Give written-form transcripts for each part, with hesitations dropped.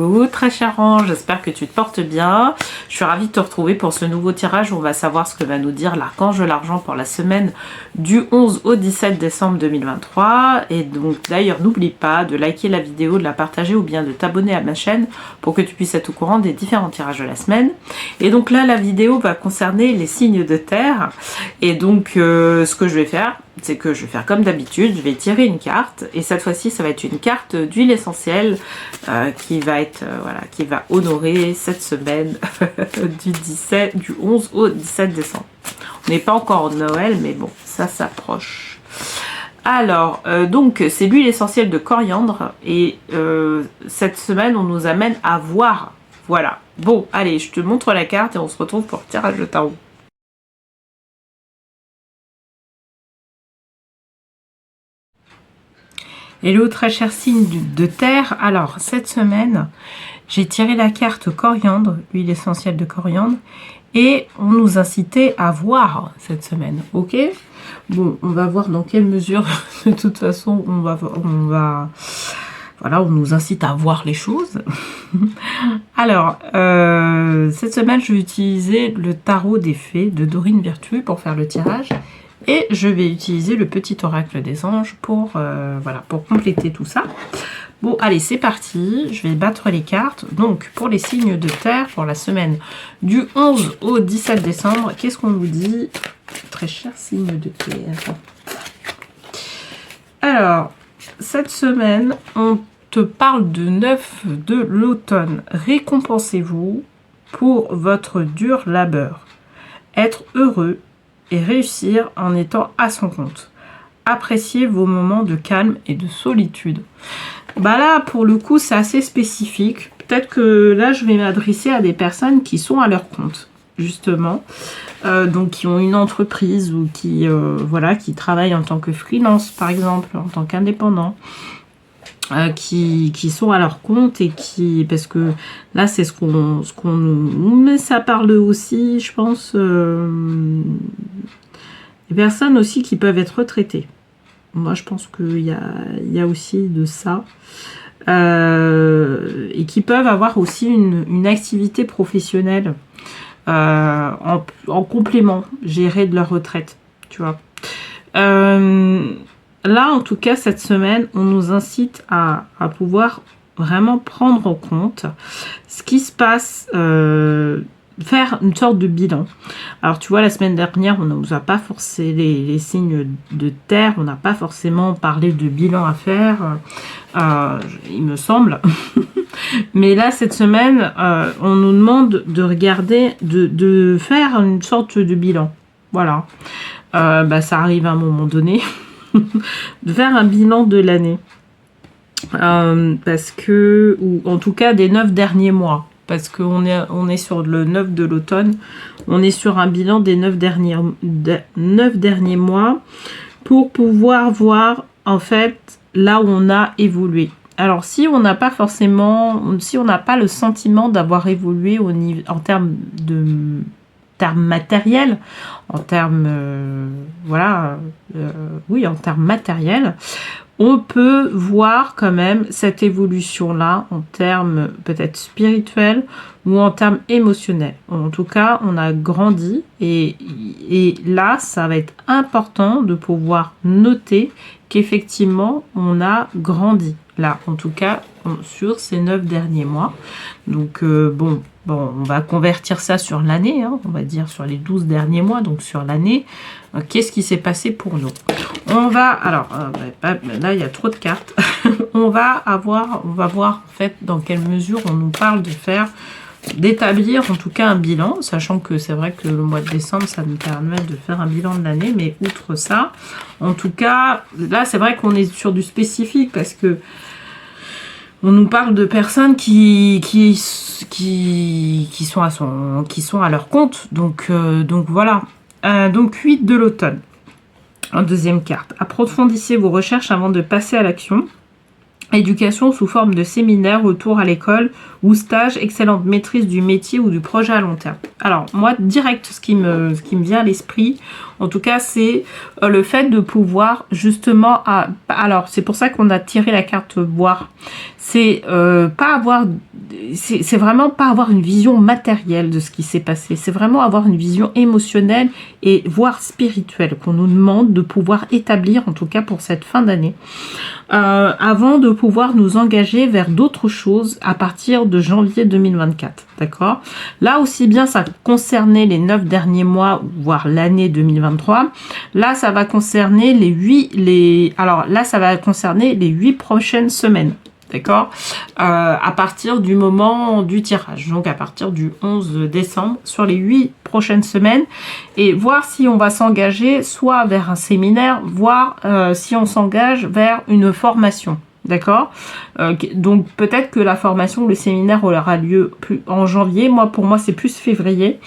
Coucou très cher ange, j'espère que tu te portes bien. Je suis ravie de te retrouver pour ce nouveau tirage où on va savoir ce que va nous dire l'archange de l'argent pour la semaine du 11 au 17 décembre 2023. Et donc d'ailleurs n'oublie pas de liker la vidéo, de la partager ou bien de t'abonner à ma chaîne pour que tu puisses être au courant des différents tirages de la semaine. Et donc là la vidéo va concerner les signes de terre. Et donc ce que je vais faire, c'est que je vais faire comme d'habitude, je vais tirer une carte et cette fois-ci ça va être une carte d'huile essentielle qui va être voilà, qui va honorer cette semaine du 11 au 17 décembre. On n'est pas encore au Noël mais bon, ça s'approche. Alors, donc c'est l'huile essentielle de coriandre et cette semaine on nous amène à voir. Voilà. Bon, allez, je te montre la carte et on se retrouve pour le tirage de tarot. Hello très cher signe de terre. Alors cette semaine j'ai tiré la carte coriandre, huile essentielle de coriandre, et on nous incitait à voir cette semaine, ok. Bon, on va voir dans quelle mesure de toute façon on va voilà, on nous incite à voir les choses. Alors cette semaine je vais utiliser le tarot des fées de Dorine Virtue pour faire le tirage. Et je vais utiliser le petit oracle des anges pour, voilà, pour compléter tout ça. Bon, allez, c'est parti. Je vais battre les cartes. Donc, pour les signes de terre, pour la semaine du 11 au 17 décembre, qu'est-ce qu'on nous dit? Très cher signe de terre. Alors, cette semaine, on te parle de 9 de l'automne. Récompensez-vous pour votre dur labeur. Être heureux et réussir en étant à son compte. Appréciez vos moments de calme et de solitude. Bah là, pour le coup, c'est assez spécifique. Peut-être que là, je vais m'adresser à des personnes qui sont à leur compte, justement. Donc, qui ont une entreprise ou qui, voilà, qui travaillent en tant que freelance, par exemple, en tant qu'indépendant. Qui sont à leur compte et qui, parce que là c'est ce qu'on nous, mais ça parle aussi, je pense, des personnes aussi qui peuvent être retraitées. Moi je pense qu'il y a aussi de ça, et qui peuvent avoir aussi une activité professionnelle en complément, gérée de leur retraite, tu vois. Là, en tout cas, cette semaine, on nous incite à pouvoir vraiment prendre en compte ce qui se passe, faire une sorte de bilan. Alors, tu vois, la semaine dernière, on ne nous a pas forcé les signes de terre, on n'a pas forcément parlé de bilan à faire, il me semble. Mais là, cette semaine, on nous demande de regarder, de faire une sorte de bilan. Voilà. Bah, ça arrive à un moment donné. De faire un bilan de l'année, parce que, ou en tout cas des 9 derniers mois, parce qu'on est sur le 9 de l'automne, on est sur un bilan des 9 derniers mois pour pouvoir voir en fait là où on a évolué. Alors si on n'a pas forcément, si on n'a pas le sentiment d'avoir évolué au niveau, en termes matériels, en termes voilà, oui, en termes matériels, on peut voir quand même cette évolution là en termes peut-être spirituels ou en termes émotionnels. En tout cas, on a grandi et là, ça va être important de pouvoir noter qu'effectivement, on a grandi. Là, en tout cas, sur ces 9 derniers mois. Donc, bon, on va convertir ça sur l'année, hein, on va dire sur les 12 derniers mois, donc sur l'année. Qu'est-ce qui s'est passé pour nous? On va, alors, là, il y a trop de cartes. on va voir, en fait, dans quelle mesure on nous parle d'établir, en tout cas, un bilan, sachant que c'est vrai que le mois de décembre, ça nous permet de faire un bilan de l'année, mais outre ça, en tout cas, là, c'est vrai qu'on est sur du spécifique, parce que on nous parle de personnes qui sont à leur compte, donc voilà. Donc 8 de l'automne, en deuxième carte. Approfondissez vos recherches avant de passer à l'action. Éducation sous forme de séminaire, retour à l'école ou stage, excellente maîtrise du métier ou du projet à long terme. Alors moi direct, ce qui me vient à l'esprit, En tout cas, c'est le fait de pouvoir justement... alors, c'est pour ça qu'on a tiré la carte voir. C'est pas avoir... C'est vraiment pas avoir une vision matérielle de ce qui s'est passé. C'est vraiment avoir une vision émotionnelle et voire spirituelle qu'on nous demande de pouvoir établir, en tout cas pour cette fin d'année. Avant de pouvoir nous engager vers d'autres choses à partir de janvier 2024, d'accord? Là aussi bien ça concernait les 9 derniers mois, voire l'année 2023. Là, ça va concerner ça va concerner les 8 prochaines semaines. D'accord, à partir du moment du tirage, donc à partir du 11 décembre, sur les 8 prochaines semaines, et voir si on va s'engager soit vers un séminaire, voire si on s'engage vers une formation. D'accord, donc peut-être que la formation, le séminaire aura lieu en janvier. Pour moi, c'est plus février.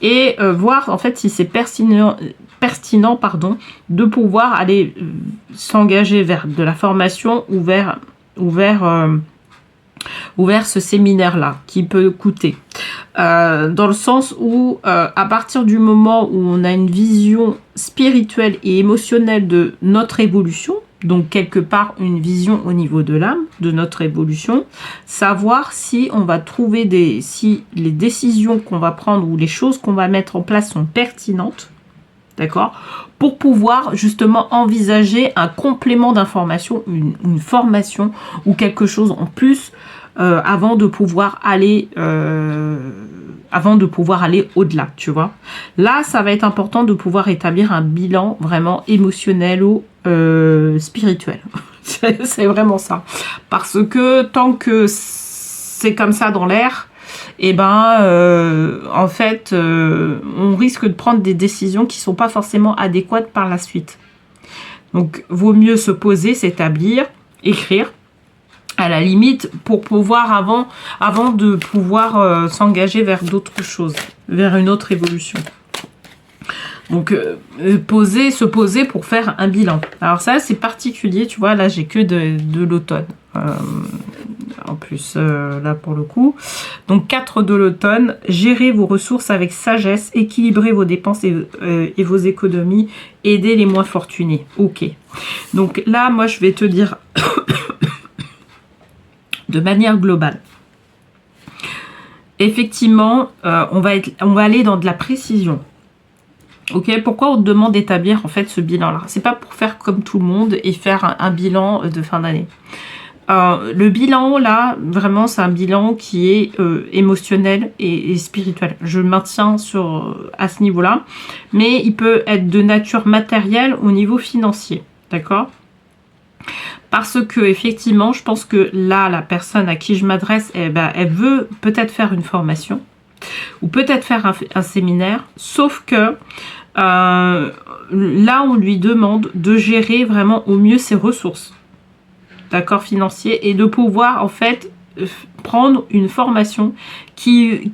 Et voir en fait si c'est pertinent de pouvoir aller s'engager vers de la formation ou vers ce séminaire-là, qui peut coûter. Dans le sens où, à partir du moment où on a une vision spirituelle et émotionnelle de notre évolution, donc quelque part une vision au niveau de l'âme, de notre évolution, savoir si on va trouver si les décisions qu'on va prendre ou les choses qu'on va mettre en place sont pertinentes, d'accord, pour pouvoir justement envisager un complément d'information, une formation ou quelque chose en plus avant de pouvoir aller au-delà, tu vois. Là, ça va être important de pouvoir établir un bilan vraiment émotionnel ou spirituel. C'est vraiment ça. Parce que tant que c'est comme ça dans l'air, en fait, on risque de prendre des décisions qui ne sont pas forcément adéquates par la suite. Donc, vaut mieux se poser, s'établir, écrire, à la limite, pour pouvoir, avant de pouvoir s'engager vers d'autres choses, vers une autre évolution. Donc, se poser pour faire un bilan. Alors ça, c'est particulier, tu vois, là, j'ai que de l'automne. En plus, là, pour le coup. Donc, 4 de l'automne. Gérez vos ressources avec sagesse. Équilibrez vos dépenses et vos économies. Aidez les moins fortunés. Ok. Donc, là, moi, je vais te dire de manière globale. Effectivement, on va aller dans de la précision. Ok, pourquoi on te demande d'établir en fait ce bilan-là? C'est pas pour faire comme tout le monde et faire un bilan de fin d'année. Le bilan là, vraiment, c'est un bilan qui est émotionnel et spirituel. Je le maintiens à ce niveau-là, mais il peut être de nature matérielle au niveau financier, d'accord? Parce que effectivement, je pense que là, la personne à qui je m'adresse, elle veut peut-être faire une formation ou peut-être faire un séminaire, sauf que là, on lui demande de gérer vraiment au mieux ses ressources, d'accord, financiers, et de pouvoir en fait prendre une formation qui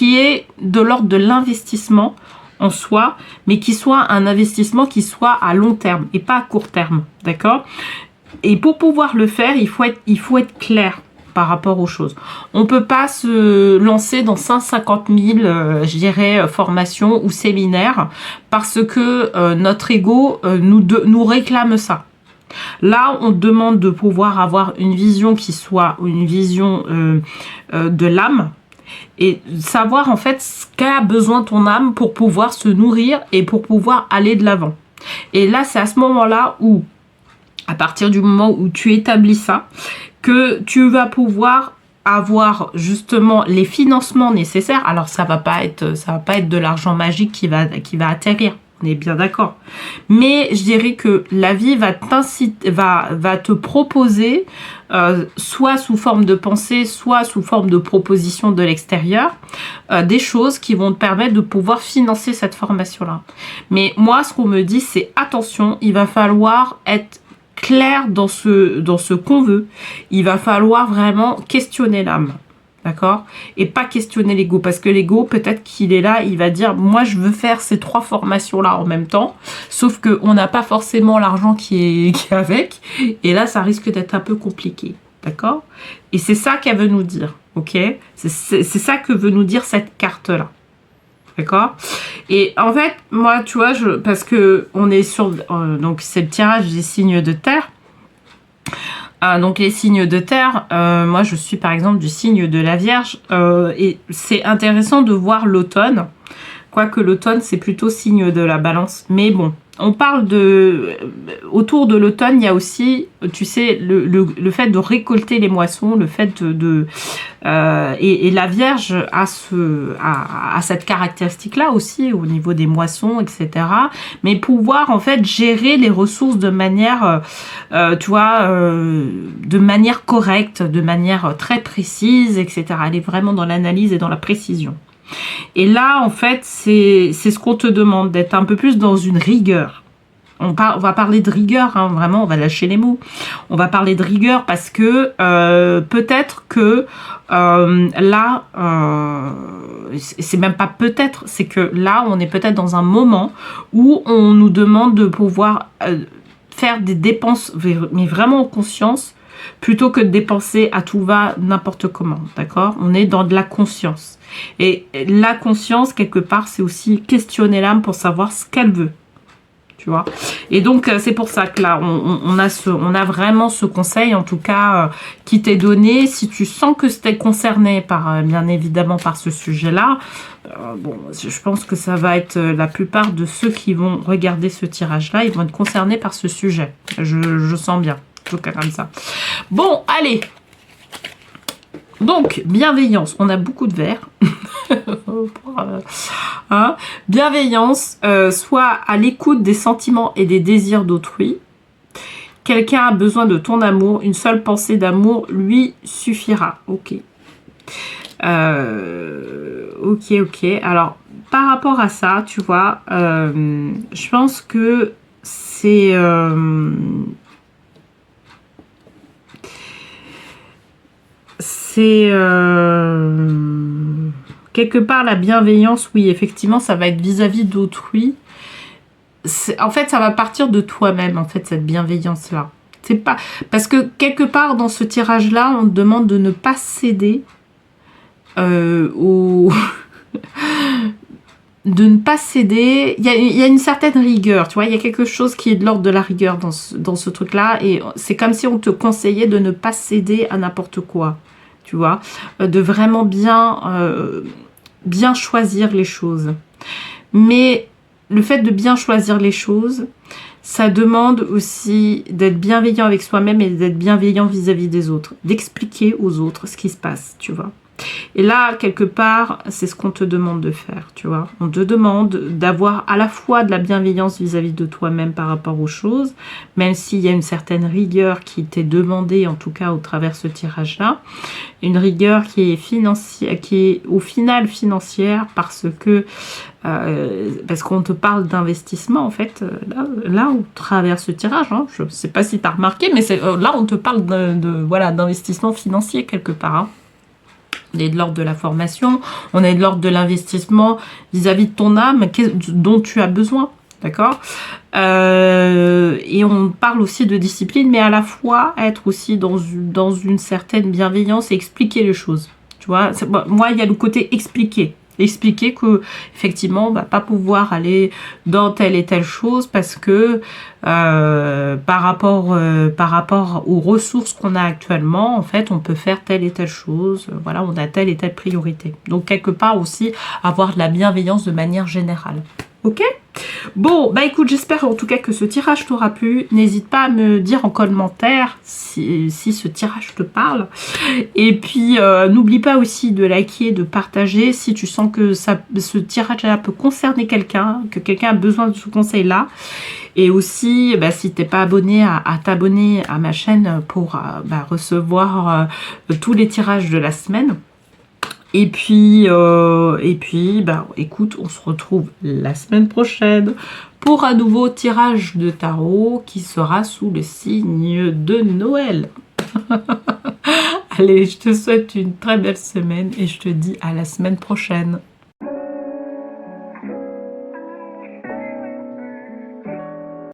est de l'ordre de l'investissement en soi, mais qui soit un investissement qui soit à long terme et pas à court terme, d'accord? Et pour pouvoir le faire, il faut être clair par rapport aux choses. On ne peut pas se lancer dans 150 000, je dirais, formations ou séminaires parce que notre ego nous réclame ça. Là, on demande de pouvoir avoir une vision qui soit une vision de l'âme et savoir en fait ce qu'a besoin ton âme pour pouvoir se nourrir et pour pouvoir aller de l'avant. Et là, c'est à ce moment-là où, à partir du moment où tu établis ça, que tu vas pouvoir avoir justement les financements nécessaires. Alors ça va pas être de l'argent magique qui va atterrir. On est bien d'accord. Mais je dirais que la vie va te proposer, soit sous forme de pensée, soit sous forme de proposition de l'extérieur, des choses qui vont te permettre de pouvoir financer cette formation-là. Mais moi, ce qu'on me dit, c'est attention, il va falloir être clair dans ce qu'on veut. Il va falloir vraiment questionner l'âme. D'accord? Et pas questionner l'ego, parce que l'ego, peut-être qu'il est là, il va dire, moi je veux faire ces 3 formations-là en même temps, sauf qu'on n'a pas forcément l'argent qui est avec, et là ça risque d'être un peu compliqué. D'accord? Et c'est ça qu'elle veut nous dire, ok? C'est ça que veut nous dire cette carte-là. D'accord? Et en fait, moi, tu vois, parce que on est sur... donc, c'est le tirage des signes de terre. Donc, les signes de terre, moi, je suis par exemple du signe de la Vierge. Et c'est intéressant de voir l'automne. Quoique l'automne, c'est plutôt signe de la Balance. Mais bon, on parle de... Autour de l'automne, il y a aussi, tu sais, le fait de récolter les moissons, le fait et la Vierge a cette caractéristique-là aussi, au niveau des moissons, etc. Mais pouvoir, en fait, gérer les ressources de manière, tu vois, de manière correcte, de manière très précise, etc. Elle est vraiment dans l'analyse et dans la précision. Et là, en fait, c'est ce qu'on te demande, d'être un peu plus dans une rigueur. On va parler de rigueur, hein, vraiment, on va lâcher les mots. On va parler de rigueur parce que peut-être que là, c'est même pas peut-être, c'est que là, on est peut-être dans un moment où on nous demande de pouvoir faire des dépenses, mais vraiment en conscience, plutôt que de dépenser à tout va n'importe comment, d'accord? On est dans de la conscience. Et la conscience, quelque part, c'est aussi questionner l'âme pour savoir ce qu'elle veut. Tu vois? Et donc, c'est pour ça que là, on a vraiment ce conseil, en tout cas, qui t'est donné. Si tu sens que c'était concerné, bien évidemment, par ce sujet-là, bon, je pense que ça va être la plupart de ceux qui vont regarder ce tirage-là, ils vont être concernés par ce sujet. Je sens bien, en tout cas comme ça. Bon, allez. Donc, bienveillance, on a beaucoup de verres. Hein, bienveillance, soit à l'écoute des sentiments et des désirs d'autrui. Quelqu'un a besoin de ton amour, une seule pensée d'amour lui suffira. Ok. Ok. Alors, par rapport à ça, tu vois, je pense que c'est... quelque part la bienveillance, oui, effectivement, ça va être vis-à-vis d'autrui. En fait, ça va partir de toi-même, en fait, cette bienveillance-là. C'est pas... Parce que quelque part, dans ce tirage-là, on te demande de ne pas céder au... de ne pas céder. Il y a une certaine rigueur, tu vois, il y a quelque chose qui est de l'ordre de la rigueur dans ce truc-là, et c'est comme si on te conseillait de ne pas céder à n'importe quoi. Tu vois, de vraiment bien choisir les choses. Mais le fait de bien choisir les choses, ça demande aussi d'être bienveillant avec soi-même et d'être bienveillant vis-à-vis des autres, d'expliquer aux autres ce qui se passe, tu vois. Et là, quelque part, c'est ce qu'on te demande de faire, tu vois. On te demande d'avoir à la fois de la bienveillance vis-à-vis de toi-même par rapport aux choses, même s'il y a une certaine rigueur qui t'est demandée, en tout cas au travers de ce tirage-là. Une rigueur qui est financière, qui est au final financière parce qu'on te parle d'investissement, en fait, là au travers de ce tirage, hein, je ne sais pas si tu as remarqué, mais là, on te parle d'investissement financier quelque part, hein. On est de l'ordre de la formation, on est de l'ordre de l'investissement vis-à-vis de ton âme dont tu as besoin, d'accord, et on parle aussi de discipline, mais à la fois être aussi dans une certaine bienveillance et expliquer les choses, tu vois. Moi, il y a le côté expliquer que effectivement on va pas pouvoir aller dans telle et telle chose parce que par rapport aux ressources qu'on a actuellement, en fait on peut faire telle et telle chose, voilà, on a telle et telle priorité. Donc quelque part aussi avoir de la bienveillance de manière générale. Ok? Bon, bah écoute, j'espère en tout cas que ce tirage t'aura plu. N'hésite pas à me dire en commentaire si ce tirage te parle. Et puis, n'oublie pas aussi de liker, de partager si tu sens que ce tirage-là peut concerner quelqu'un, que quelqu'un a besoin de ce conseil-là. Et aussi, bah, si tu n'es pas abonné, à t'abonner à ma chaîne pour recevoir tous les tirages de la semaine. Et puis, bah, écoute, on se retrouve la semaine prochaine pour un nouveau tirage de tarot qui sera sous le signe de Noël. Allez, je te souhaite une très belle semaine et je te dis à la semaine prochaine.